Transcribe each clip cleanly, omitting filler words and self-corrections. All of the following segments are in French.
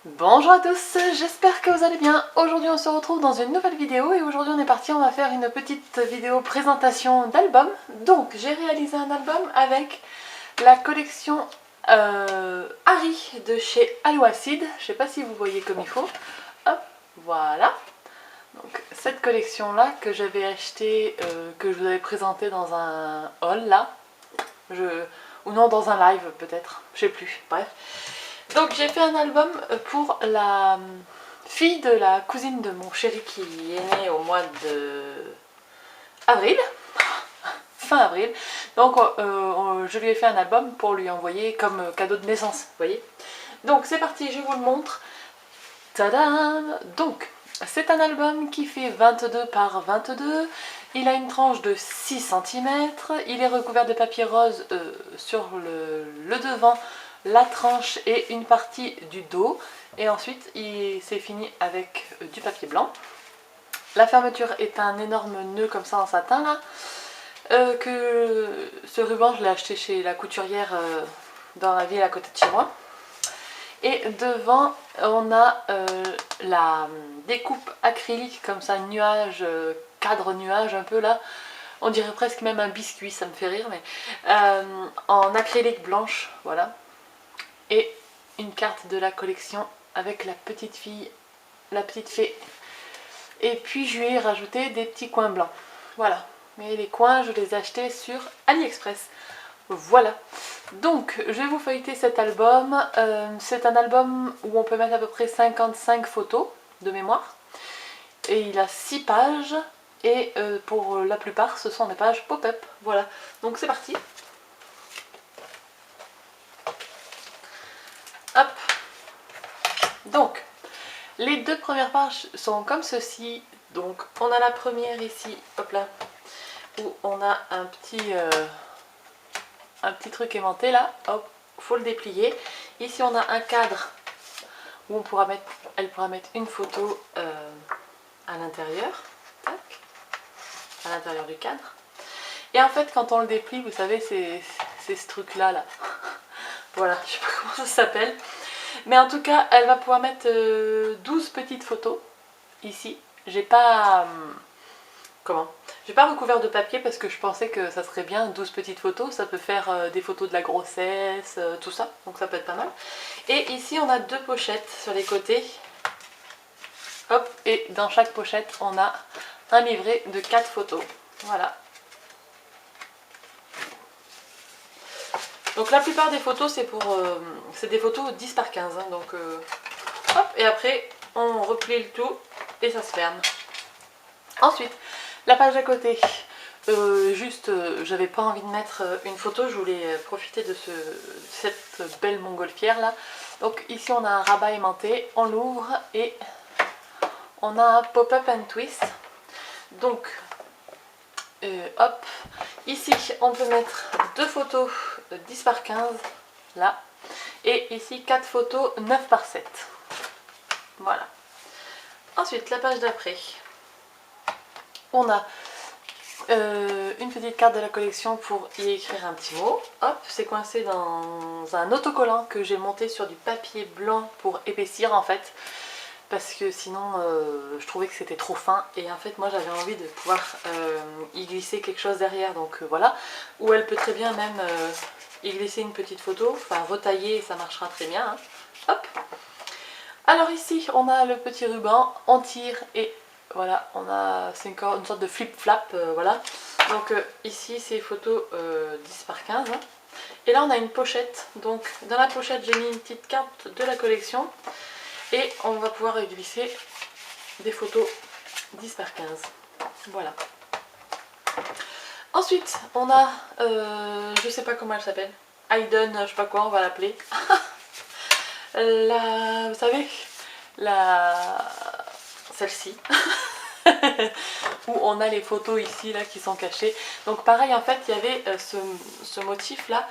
Bonjour à tous, j'espère que vous allez bien. Aujourd'hui on se retrouve dans une nouvelle vidéo et aujourd'hui on est parti, on va faire une petite vidéo présentation d'album. Donc j'ai réalisé un album avec la collection Harry de chez Alouacide. Je sais pas si vous voyez comme il faut. Hop, voilà. Donc cette collection là que j'avais acheté, que je vous avais présenté dans un haul là. Ou non, dans un live peut-être, je sais plus, bref. Donc j'ai fait un album pour la fille de la cousine de mon chéri qui est née au mois de avril, fin avril. Donc je lui ai fait un album pour lui envoyer comme cadeau de naissance, vous voyez. Donc c'est parti, je vous le montre. Tadam! Donc c'est un album qui fait 22 par 22. Il a une tranche de 6 cm. Il est recouvert de papier rose sur le devant, la tranche et une partie du dos. Et ensuite, c'est fini avec du papier blanc. La fermeture est un énorme nœud comme ça en satin là. Ce ruban, je l'ai acheté chez la couturière dans la ville à côté de chez moi. Et devant, on a la découpe acrylique comme ça, nuage, cadre nuage un peu là. On dirait presque même un biscuit, ça me fait rire, mais en acrylique blanche, voilà. Et une carte de la collection avec la petite fille, la petite fée. Et puis je lui ai rajouté des petits coins blancs. Voilà. Mais les coins, je les ai achetés sur AliExpress. Voilà. Donc, je vais vous feuilleter cet album. C'est un album où on peut mettre à peu près 55 photos de mémoire. Et il a 6 pages. Et pour la plupart, ce sont des pages pop-up. Voilà. Donc, c'est parti. Hop. Donc, les deux premières pages sont comme ceci. Donc, on a la première ici, hop là, où on a un petit truc aimanté là. Hop, faut le déplier. Ici, on a un cadre où elle pourra mettre une photo à l'intérieur. À l'intérieur du cadre. Et en fait, quand on le déplie, vous savez, c'est ce truc-là, là. Voilà, je sais pas comment ça s'appelle. Mais en tout cas, elle va pouvoir mettre 12 petites photos, ici. J'ai pas... J'ai pas recouvert de papier parce que je pensais que ça serait bien 12 petites photos. Ça peut faire des photos de la grossesse, tout ça. Donc ça peut être pas mal. Et ici, on a deux pochettes sur les côtés. Hop, et dans chaque pochette, on a un livret de 4 photos. Voilà. Donc la plupart des photos, c'est des photos 10 par 15. Hein, donc, hop, et après, on replie le tout et ça se ferme. Ensuite, la page à côté. J'avais pas envie de mettre une photo, je voulais profiter de cette belle montgolfière là. Donc ici, on a un rabat aimanté, on l'ouvre et on a un pop-up and twist. Donc, hop, ici on peut mettre deux photos 10 par 15, là, et ici 4 photos 9 par 7. Voilà. Ensuite, la page d'après, on a une petite carte de la collection pour y écrire un petit mot. Hop, c'est coincé dans un autocollant que j'ai monté sur du papier blanc pour épaissir en fait. Parce que sinon je trouvais que c'était trop fin et en fait moi j'avais envie de pouvoir y glisser quelque chose derrière, donc voilà, ou elle peut très bien même y glisser une petite photo, enfin retailler et ça marchera très bien, hein. Hop. Alors ici on a le petit ruban, on tire et voilà, c'est encore une sorte de flip-flap, voilà. Donc ici c'est photo 10 par 15, hein. Et là on a une pochette, donc dans la pochette j'ai mis une petite carte de la collection. Et on va pouvoir y glisser des photos 10 par 15. Voilà. Ensuite, on a, je sais pas comment elle s'appelle, Hayden, je sais pas quoi, on va l'appeler. Vous savez, celle-ci. Où on a les photos ici, là, qui sont cachées. Donc pareil, en fait, il y avait ce motif-là,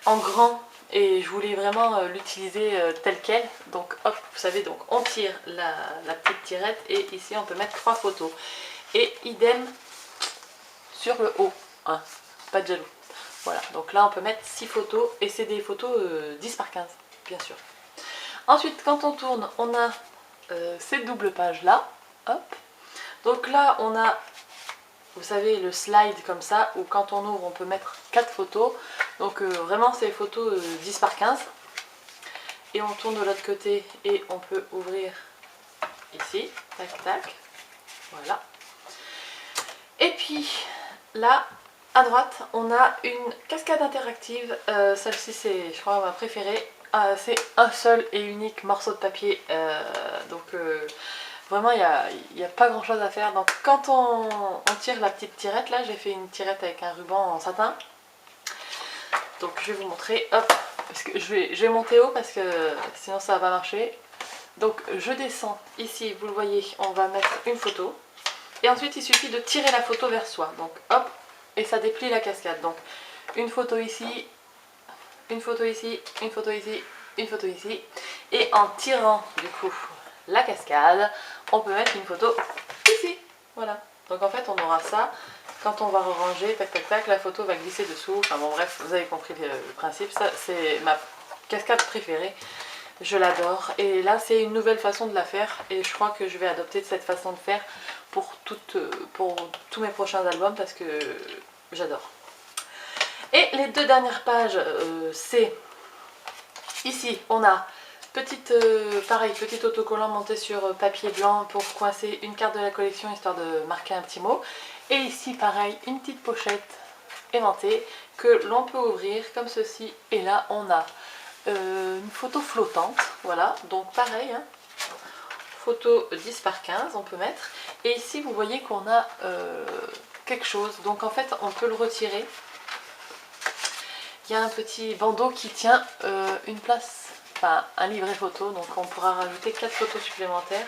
en grand. Et je voulais vraiment l'utiliser tel quel. Donc hop, vous savez, donc on tire la petite tirette et ici on peut mettre 3 photos. Et idem sur le haut, hein, pas de jaloux. Voilà, donc là on peut mettre 6 photos et c'est des photos 10 par 15, bien sûr. Ensuite, quand on tourne, on a ces doubles pages là, hop. Donc là, on a, vous savez, le slide comme ça, où quand on ouvre, on peut mettre 4 photos. Donc vraiment, c'est les photos 10 par 15. Et on tourne de l'autre côté et on peut ouvrir ici, tac tac, voilà. Et puis là, à droite, on a une cascade interactive. Celle-ci, c'est, je crois, ma préférée. C'est un seul et unique morceau de papier. Vraiment, il n'y a pas grand chose à faire. Donc quand on tire la petite tirette, là, j'ai fait une tirette avec un ruban en satin. Donc je vais vous montrer, hop, parce que je vais monter haut parce que sinon ça va pas marcher. Donc je descends ici, vous le voyez, on va mettre une photo. Et ensuite il suffit de tirer la photo vers soi. Donc hop, et ça déplie la cascade. Donc une photo ici, une photo ici, une photo ici, une photo ici. Et en tirant du coup la cascade, on peut mettre une photo ici. Voilà. Donc en fait on aura ça. Quand on va ranger, tac tac tac, la photo va glisser dessous. Enfin bon bref, vous avez compris le principe. Ça c'est ma cascade préférée. Je l'adore. Et là c'est une nouvelle façon de la faire. Et je crois que je vais adopter cette façon de faire pour tous mes prochains albums parce que j'adore. Et les deux dernières pages, c'est ici on a pareil, petit autocollant monté sur papier blanc pour coincer une carte de la collection histoire de marquer un petit mot. Et ici pareil, une petite pochette aimantée que l'on peut ouvrir comme ceci. Et là on a une photo flottante, voilà, donc pareil, hein, photo 10 par 15 on peut mettre. Et ici vous voyez qu'on a quelque chose, donc en fait on peut le retirer. Il y a un petit bandeau qui tient une place, enfin un livret photo, donc on pourra rajouter 4 photos supplémentaires.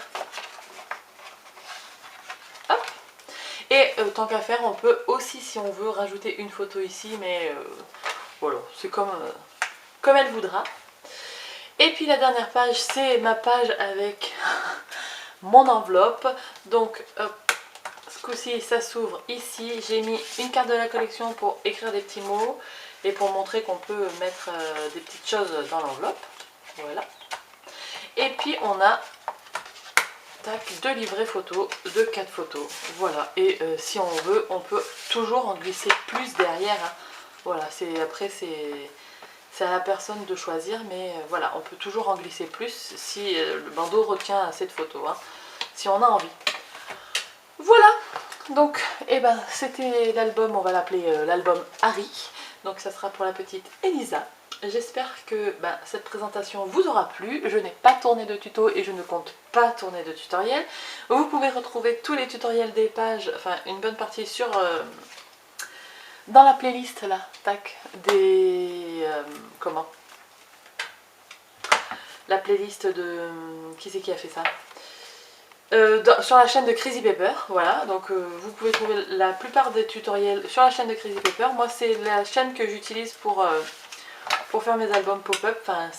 Hop. Et tant qu'à faire, on peut aussi, si on veut, rajouter une photo ici, mais voilà, c'est comme elle voudra. Et puis la dernière page, c'est ma page avec mon enveloppe. Donc ce coup-ci, ça s'ouvre ici. J'ai mis une carte de la collection pour écrire des petits mots et pour montrer qu'on peut mettre des petites choses dans l'enveloppe. Voilà. Et puis on a tac, 2 livrets photos de 4 photos. Voilà. Et si on veut, on peut toujours en glisser plus derrière. Hein. Voilà. Après c'est à la personne de choisir, mais voilà, on peut toujours en glisser plus si le bandeau retient assez de photos, hein, si on a envie. Voilà, donc eh ben, c'était l'album, on va l'appeler l'album Harry, donc ça sera pour la petite Elisa. J'espère que cette présentation vous aura plu. Je n'ai pas tourné de tuto et je ne compte pas tourner de tutoriel. Vous pouvez retrouver tous les tutoriels des pages, enfin une bonne partie sur... dans la playlist là, tac, des... comment, la playlist de... qui c'est qui a fait ça, sur la chaîne de Crazy Paper, voilà, donc vous pouvez trouver la plupart des tutoriels sur la chaîne de Crazy Paper. Moi c'est la chaîne que j'utilise pour faire mes albums pop-up, enfin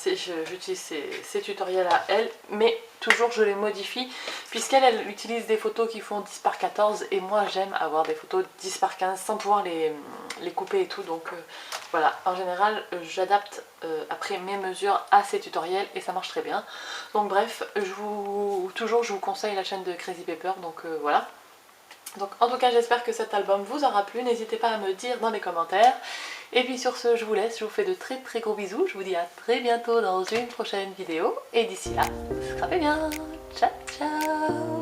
j'utilise ces tutoriels à elle, mais toujours je les modifie, puisqu'elle utilise des photos qui font 10 par 14 et moi j'aime avoir des photos 10 par 15 sans pouvoir les couper et tout, donc voilà, en général j'adapte après mes mesures à ces tutoriels et ça marche très bien. Donc bref, je vous conseille la chaîne de Crazy Paper, donc voilà. Donc en tout cas j'espère que cet album vous aura plu, n'hésitez pas à me dire dans les commentaires. Et puis sur ce je vous laisse, je vous fais de très très gros bisous, je vous dis à très bientôt dans une prochaine vidéo. Et d'ici là, ça fait bien, ciao ciao.